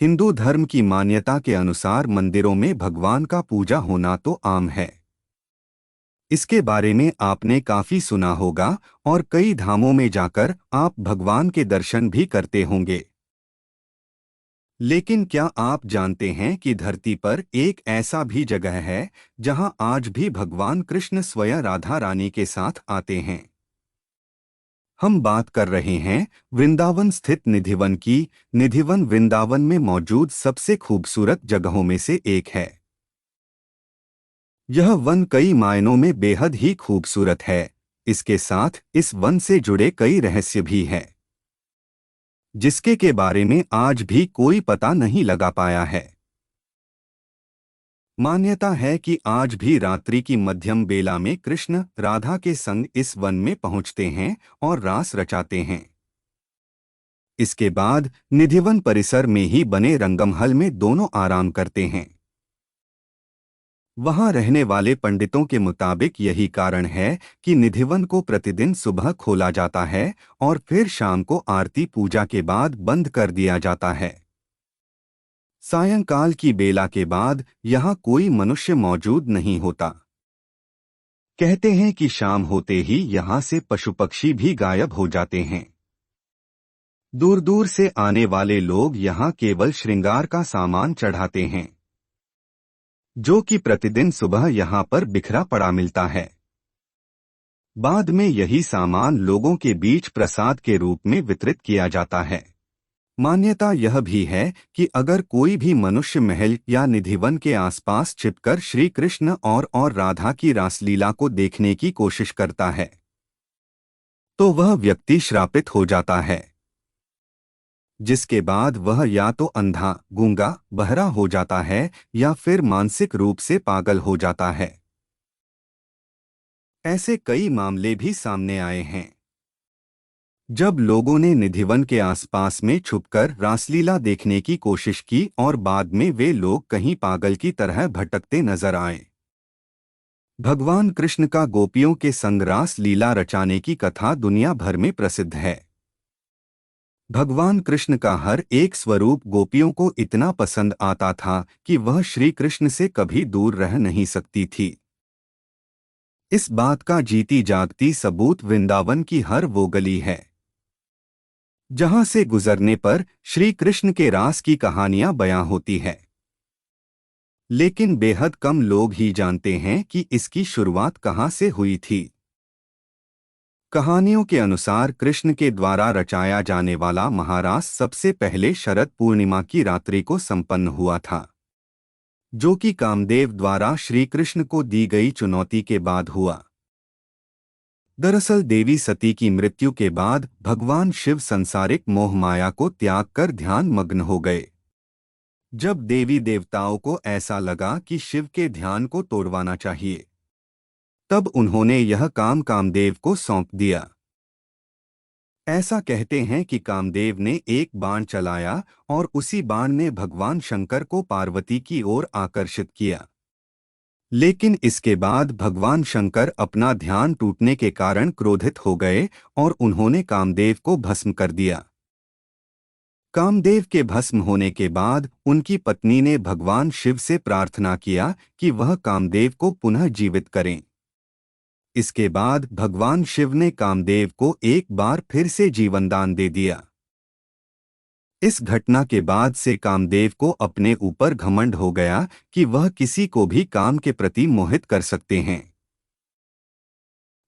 हिंदू धर्म की मान्यता के अनुसार मंदिरों में भगवान का पूजा होना तो आम है। इसके बारे में आपने काफी सुना होगा और कई धामों में जाकर आप भगवान के दर्शन भी करते होंगे। लेकिन क्या आप जानते हैं कि धरती पर एक ऐसा भी जगह है जहां आज भी भगवान कृष्ण स्वयं राधा रानी के साथ आते हैं? हम बात कर रहे हैं वृंदावन स्थित निधिवन की। निधिवन वृंदावन में मौजूद सबसे खूबसूरत जगहों में से एक है। यह वन कई मायनों में बेहद ही खूबसूरत है। इसके साथ इस वन से जुड़े कई रहस्य भी हैं, जिसके के बारे में आज भी कोई पता नहीं लगा पाया है। मान्यता है कि आज भी रात्रि की मध्यम बेला में कृष्ण राधा के संग इस वन में पहुंचते हैं और रास रचाते हैं। इसके बाद निधिवन परिसर में ही बने रंगमहल में दोनों आराम करते हैं। वहां रहने वाले पंडितों के मुताबिक यही कारण है कि निधिवन को प्रतिदिन सुबह खोला जाता है और फिर शाम को आरती पूजा के बाद बंद कर दिया जाता है। सायंकाल की बेला के बाद यहाँ कोई मनुष्य मौजूद नहीं होता। कहते हैं कि शाम होते ही यहाँ से पशु पक्षी भी गायब हो जाते हैं। दूर दूर से आने वाले लोग यहाँ केवल श्रृंगार का सामान चढ़ाते हैं, जो कि प्रतिदिन सुबह यहाँ पर बिखरा पड़ा मिलता है। बाद में यही सामान लोगों के बीच प्रसाद के रूप में वितरित किया जाता है। मान्यता यह भी है कि अगर कोई भी मनुष्य महल या निधिवन के आसपास छिपकर श्री कृष्ण और राधा की रासलीला को देखने की कोशिश करता है, तो वह व्यक्ति श्रापित हो जाता है, जिसके बाद वह या तो अंधा, गूंगा, बहरा हो जाता है या फिर मानसिक रूप से पागल हो जाता है। ऐसे कई मामले भी सामने आए हैं, जब लोगों ने निधिवन के आसपास में छुपकर रासलीला देखने की कोशिश की और बाद में वे लोग कहीं पागल की तरह भटकते नजर आए। भगवान कृष्ण का गोपियों के संग रास लीला रचाने की कथा दुनिया भर में प्रसिद्ध है। भगवान कृष्ण का हर एक स्वरूप गोपियों को इतना पसंद आता था कि वह श्री कृष्ण से कभी दूर रह नहीं सकती थी। इस बात का जीती जागती सबूत वृंदावन की हर वो गली है जहां से गुजरने पर श्री कृष्ण के रास की कहानियां बयां होती है। लेकिन बेहद कम लोग ही जानते हैं कि इसकी शुरुआत कहां से हुई थी। कहानियों के अनुसार कृष्ण के द्वारा रचाया जाने वाला महारास सबसे पहले शरद पूर्णिमा की रात्रि को संपन्न हुआ था, जो कि कामदेव द्वारा श्री कृष्ण को दी गई चुनौती के बाद हुआ। दरअसल देवी सती की मृत्यु के बाद भगवान शिव संसारिक मोह माया को त्याग कर ध्यान मग्न हो गए। जब देवी देवताओं को ऐसा लगा कि शिव के ध्यान को तोड़वाना चाहिए, तब उन्होंने यह काम कामदेव को सौंप दिया। ऐसा कहते हैं कि कामदेव ने एक बाण चलाया और उसी बाण ने भगवान शंकर को पार्वती की ओर आकर्षित किया। लेकिन इसके बाद भगवान शंकर अपना ध्यान टूटने के कारण क्रोधित हो गए और उन्होंने कामदेव को भस्म कर दिया। कामदेव के भस्म होने के बाद उनकी पत्नी ने भगवान शिव से प्रार्थना किया कि वह कामदेव को पुनः जीवित करें। इसके बाद भगवान शिव ने कामदेव को एक बार फिर से जीवनदान दे दिया। इस घटना के बाद से कामदेव को अपने ऊपर घमंड हो गया कि वह किसी को भी काम के प्रति मोहित कर सकते हैं।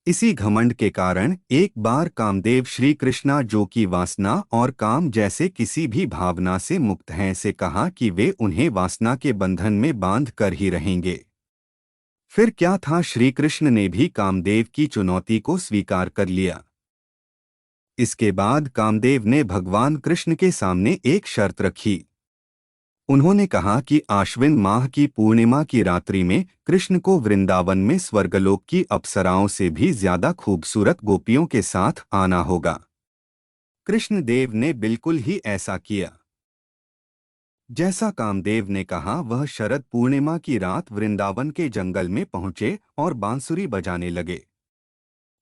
इसी घमंड के कारण एक बार कामदेव श्री कृष्णा, जो कि वासना और काम जैसे किसी भी भावना से मुक्त हैं, से कहा कि वे उन्हें वासना के बंधन में बांध कर ही रहेंगे। फिर क्या था, श्री कृष्ण ने भी कामदेव की चुनौती को स्वीकार कर लिया। इसके बाद कामदेव ने भगवान कृष्ण के सामने एक शर्त रखी। उन्होंने कहा कि आश्विन माह की पूर्णिमा की रात्रि में कृष्ण को वृंदावन में स्वर्गलोक की अप्सराओं से भी ज्यादा खूबसूरत गोपियों के साथ आना होगा। कृष्णदेव ने बिल्कुल ही ऐसा किया। जैसा कामदेव ने कहा, वह शरद पूर्णिमा की रात वृंदावन के जंगल में पहुंचे और बांसुरी बजाने लगे।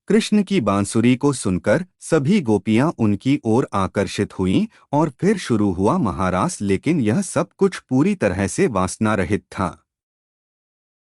कृष्ण की बांसुरी को सुनकर सभी गोपियां उनकी ओर आकर्षित हुईं और फिर शुरू हुआ महारास, लेकिन यह सब कुछ पूरी तरह से वासना रहित था।